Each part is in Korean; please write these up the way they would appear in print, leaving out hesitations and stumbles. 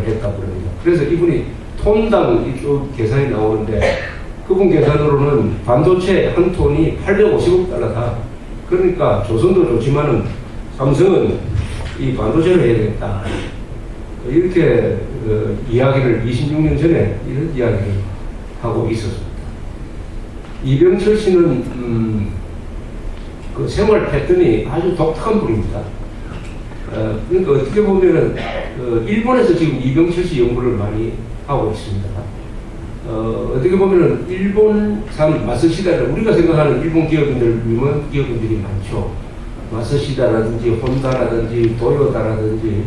계산을 했다고 그럽니다. 그래서 이분이 톤당 이쪽 계산이 나오는데 그분 계산으로는 반도체 한 톤이 850억 달러다. 그러니까 조선도 좋지만은 삼성은 이 반도체를 해야 되겠다. 이렇게 이야기를 26년 전에 이런 이야기를 하고 있었습니다. 이병철 씨는 그 생활 패턴이 아주 독특한 분입니다. 그러니까 어떻게 보면은 일본에서 지금 이병철 씨 연구를 많이 하고 있습니다. 어떻게 보면은 일본산 마쓰시다를 우리가 생각하는 일본 기업인들 유명 기업인들이 많죠. 마쓰시다라든지 혼다라든지 도요타라든지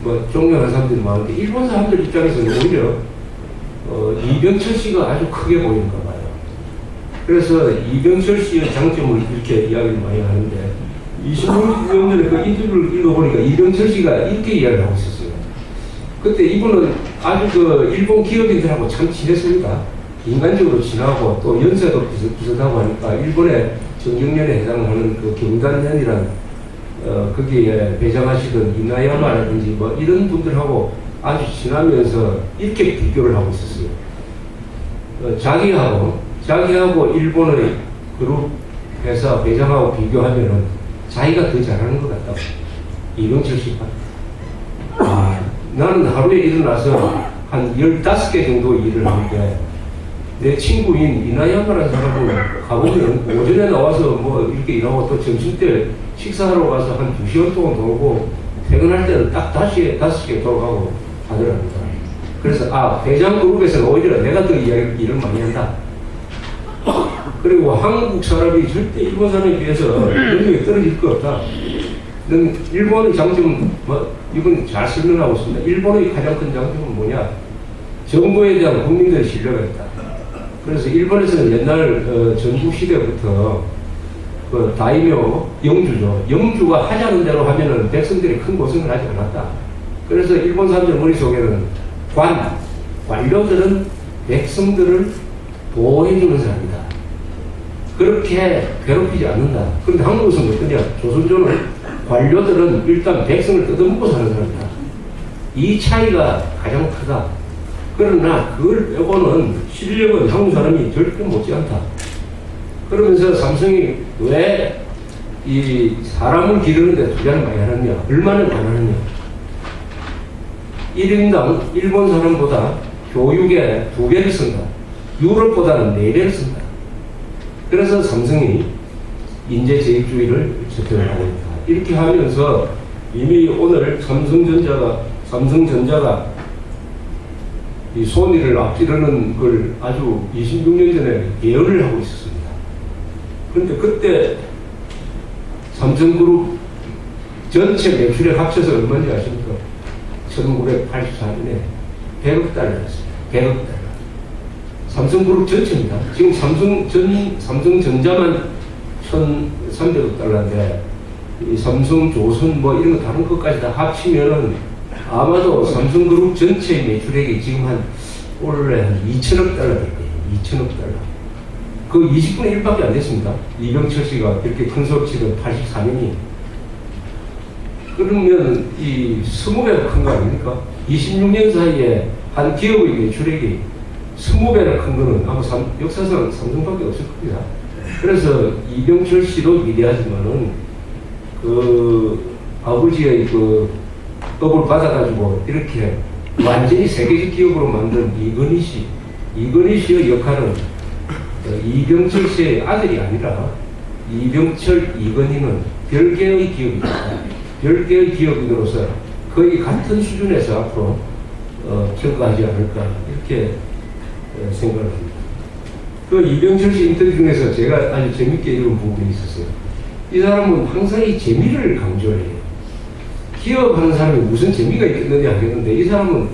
뭐 존경하는 사람들이 많은데 일본 사람들 입장에서는 오히려 이병철 씨가 아주 크게 보이는가 봐요. 그래서 이병철 씨의 장점을 이렇게 이야기를 많이 하는데 26년 전에 그 인터뷰를 읽어보니까 이병철 씨가 이렇게 이야기를 하고 있었어요. 그때 이분은 아주 그 일본 기업인들하고 참 친했습니다. 인간적으로 친하고 또 연세도 비슷하고 하니까 일본의 정경련에 해당하는 그 경단련이란 거기에 배장하시던 이나야마라든지 뭐 이런 분들하고 아주 친하면서 이렇게 비교를 하고 있었어요. 자기하고 일본의 그룹 회사 배장하고 비교하면은 자기가 더 잘하는 것 같다고. 이병철 씨가. 나는 하루에 일어나서 한 15개 정도 일을 하는데 내 친구인 이나야마라는 사람은 가보면 오전에 나와서 뭐 이렇게 일하고 또 점심때 식사하러 가서 한 2시간 동안 돌고 퇴근할 때는 딱 5시에 돌아가고 하더랍니다. 그래서 배장 그룹에서는 오히려 내가 더 일을 많이 한다. 그리고 한국 사람이 절대 일본 사람에 비해서 능력이 떨어질 것 없다. 일본의 장점은 이건 잘 설명하고 있습니다. 일본의 가장 큰 장점은 뭐냐? 정부에 대한 국민들의 신뢰가 있다. 그래서 일본에서는 옛날 전국 시대부터 그 다이묘 영주죠. 영주가 하자는 대로 하면은 백성들이 큰 고생을 하지 않았다. 그래서 일본 사람들 머릿속에는 관료들은 백성들을 보호해주는 사람이다. 그렇게 괴롭히지 않는다. 그런데 한국에서는 어떠냐? 조선조는 관료들은 일단 백성을 뜯어먹고 사는 사람이다. 이 차이가 가장 크다. 그러나 그걸 빼고는 실력은 한국 사람이 절대 못지않다. 그러면서 삼성이 왜 이 사람을 기르는데 투자를 많이 하느냐? 얼마나 많이 하느냐? 1인당 일본 사람보다 교육에 2배를 쓴다. 유럽보다는 4배를 쓴다. 그래서 삼성이 인재재입주의를 적용을 하고 있다. 이렇게 하면서 이미 오늘 삼성전자가 이 손해를 앞지르는 걸 아주 26년 전에 예언을 하고 있었습니다. 그런데 그때 삼성그룹 전체 매출액 합쳐서 얼마인지 아십니까? 1984년에 100억 달러였습니다. 100억 달러. 삼성그룹 전체입니다. 지금 삼성전자만 1,300억 달러인데 이 삼성조선 뭐 이런 거 다른 것까지 다 합치면은 아마도 삼성그룹 전체의 매출액이 지금 올해 한 2천억 달러 될 거예요. 2천억 달러. 그 20분의 1밖에 안 됐습니다. 이병철 씨가 이렇게 큰 수업 치던 84년이. 그러면 이 20배가 큰 거 아닙니까? 26년 사이에 한 기업의 매출액이 20배나 큰 거는 아마 역사상 삼성밖에 없을 겁니다. 그래서 이병철 씨도 위대하지만은 그 아버지의 그 법을 받아가지고 이렇게 완전히 세계적 기업으로 만든 이건희 씨의 역할은 이병철 씨의 아들이 아니라 이병철, 이건희는 별개의 기업이다. 별개의 기업인으로서 거의 같은 수준에서 앞으로 평가하지 않을까 이렇게 생각을 합니다. 그 이병철 씨 인터뷰 중에서 제가 아주 재밌게 읽은 부분이 있었어요. 이 사람은 항상 이 재미를 강조해요. 기업하는 사람이 무슨 재미가 있겠느냐 하겠는데 이 사람은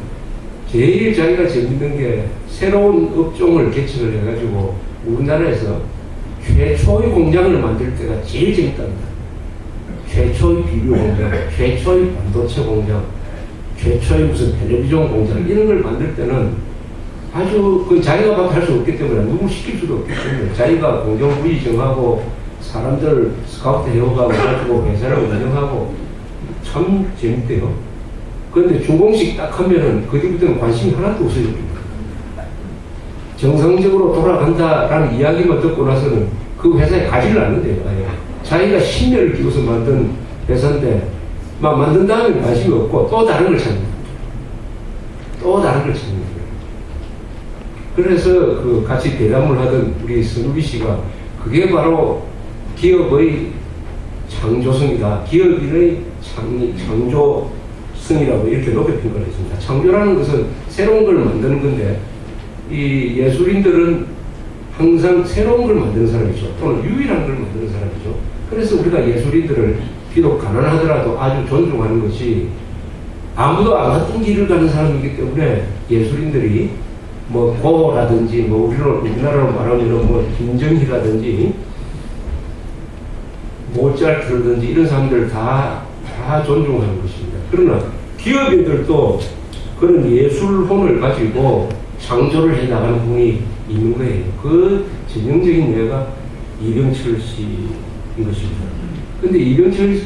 제일 자기가 재밌는 게 새로운 업종을 개척을 해가지고 우리나라에서 최초의 공장을 만들 때가 제일 재밌답니다. 최초의 비료 공장, 최초의 반도체 공장, 최초의 무슨 텔레비전 공장 이런 걸 만들 때는 아주 그 자기가 막 할 수 없기 때문에 누구 시킬 수도 없기 때문에 자기가 공정 부위 정하고 사람들 스카우트 해오가고 가지고 회사를 운영하고 참 재밌대요. 그런데 준공식 딱 하면은 그 뒤부터는 관심이 하나도 없어집니다. 정상적으로 돌아간다라는 이야기만 듣고 나서는 그 회사에 가지를 않는데요. 자기가 신념을 끼고서 만든 회사인데 막 만든 다음에 관심이 없고 또 다른 걸 찾는 거예요. 또 다른 걸 찾는 거예요. 그래서 그 같이 대담을 하던 우리 선우기 씨가 그게 바로 기업의 창조성이다. 기업인의 창조성이라고 이렇게 높게 평가를 했습니다. 창조라는 것은 새로운 걸 만드는 건데 이 예술인들은 항상 새로운 걸 만드는 사람이죠. 또는 유일한 걸 만드는 사람이죠. 그래서 우리가 예술인들을 비록 가난하더라도 아주 존중하는 것이 아무도 안 갔던 길을 가는 사람이기 때문에 예술인들이 뭐 고호라든지 뭐 우리나라로 말하면 뭐 김정희라든지 모차르트라든지 이런 사람들 다 존중하는 것입니다. 그러나 기업인들도 그런 예술혼을 가지고 창조를 해 나가는 분이 있는 거예요. 그 전형적인 예가 이병철 씨인 것입니다. 근데 이병철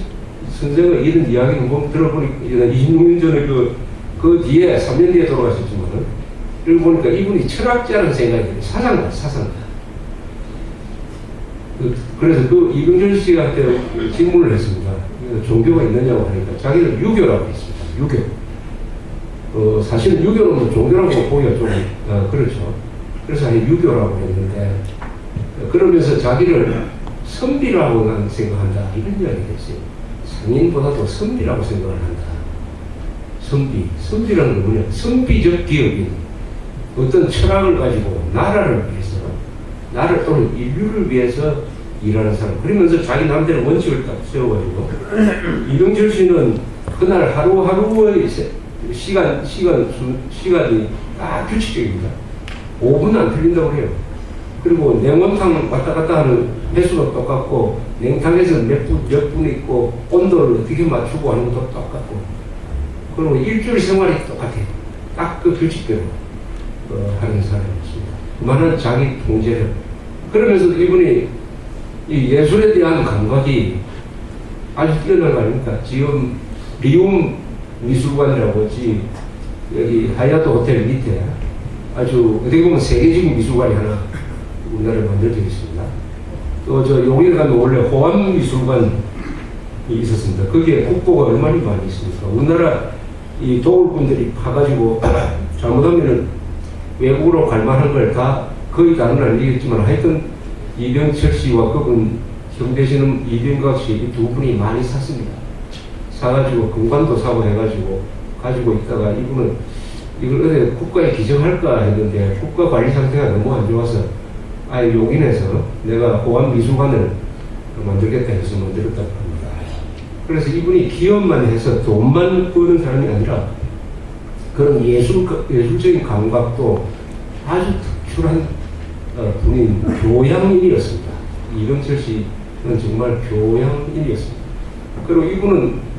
선생의 이런 이야기를 들어보니까 26년 전에 그 뒤에 3년 뒤에 돌아가셨지만은 이걸 보니까 이분이 철학자라는 생각이 들어요. 사상가. 그래서 그 이병철 씨한테 질문을 했습니다. 종교가 있느냐고 하니까 자기는 유교라고 했습니다. 유교. 사실은 유교는 뭐 종교라고 보기가 좀 그렇죠. 그래서 유교라고 했는데 그러면서 자기를 선비라고 난 생각한다 이런 이야기를 했어요. 상인보다도 선비라고 생각을 한다. 선비라는 건 뭐냐? 선비적 기업인 어떤 철학을 가지고 나라를 위해서 나를 또는 인류를 위해서 일하는 사람. 그러면서 자기 나름대로 원칙을 딱 세워가지고 이병철 씨는 그날 하루하루의 시간이 딱 규칙적입니다. 5분 안 틀린다고 해요. 그리고 냉온탕 왔다 갔다 하는 횟수도 똑같고 냉탕에서 몇 분 있고 온도를 어떻게 맞추고 하는 것도 똑같고 그리고 일주일 생활이 똑같아요. 딱 그 규칙대로 하는 사람이었습니다. 그만한 자기 통제를. 그러면서 이분이 이 예술에 대한 감각이 아주 뛰어난 거 아닙니까? 지금 리움 미술관이라고 여기 하얏트 호텔 밑에 아주 어떻게 보면 세계적인 미술관이 하나 우리나라에 만들어져 있습니다. 또 저 용인에 가면 원래 호암 미술관이 있었습니다. 거기에 국보가 얼마나 많이 있습니까? 우리나라 이 도울꾼들이 파가지고 잘못하면은 외국으로 갈 만한 걸 다 거의 다는 아니겠지만 하여튼 이병철 씨와 그분 형 되시는 이병각 씨 이 두 분이 많이 샀습니다. 사가지고 금관도 사고 해가지고 가지고 있다가 이분은 이걸 어디 국가에 기증할까 했는데 국가 관리 상태가 너무 안 좋아서 아예 용인에서 내가 호암 미술관을 만들겠다 해서 만들었다고 합니다. 그래서 이분이 기업만 해서 돈만 버는 사람이 아니라 그런 예술적인 감각도 아주 특출한 분인 교양인이었습니다. 이병철 씨는 정말 교양인이었습니다. 그리고 이분은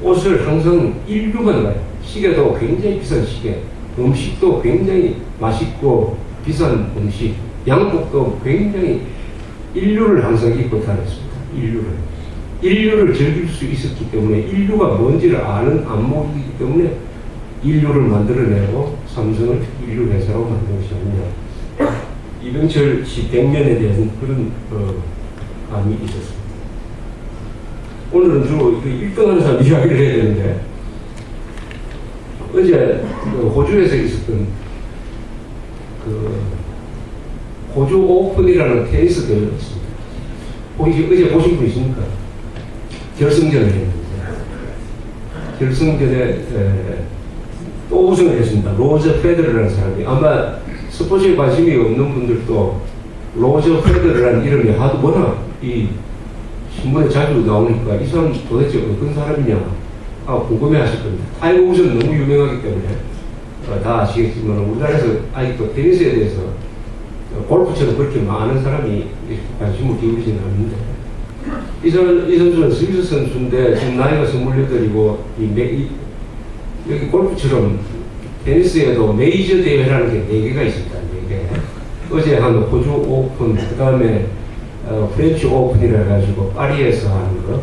옷을 항상 일류만 가요. 시계도 굉장히 비싼 시계, 음식도 굉장히 맛있고 비싼 음식, 양복도 굉장히 인류를 항상 입고 다녔습니다. 인류를 즐길 수 있었기 때문에 인류가 뭔지를 아는 안목이기 때문에 인류를 만들어내고 삼성을 인류 회사로 만든 것이 아니냐. 이병철 씨 100년에 대한 그런 감이 있었습니다. 오늘은 주로 1등하는 사람 이야기를 해야 되는데 어제 호주에서 있었던 호주 오픈이라는 테니스 대회가 있습니다. 어제 보신 분 있습니까? 결승전을 했는데 결승전에 또 우승을 했습니다. 로저 페더러라는 사람이 아마 스포츠에 관심이 없는 분들도 로저 페더러라는 이름이 하도 워낙 이 신문에 자주 나오니까 이 사람 도대체 어떤 사람이냐 궁금해 하실 겁니다. 타이거 우즈는 너무 유명하기 때문에 다 아시겠지만 우리나라에서 아직도 테니스에 대해서 골프처럼 그렇게 많은 사람이 관심을 기울이지는 않는데 이 선수는 스위스 선수인데 지금 나이가 28이고 여기 골프처럼 테니스에도 메이저 대회라는 게 4개가 있습니다. 4개. 어제 한 호주 오픈, 그 다음에 프렌치 오픈이라 해가지고 파리에서 하는 거,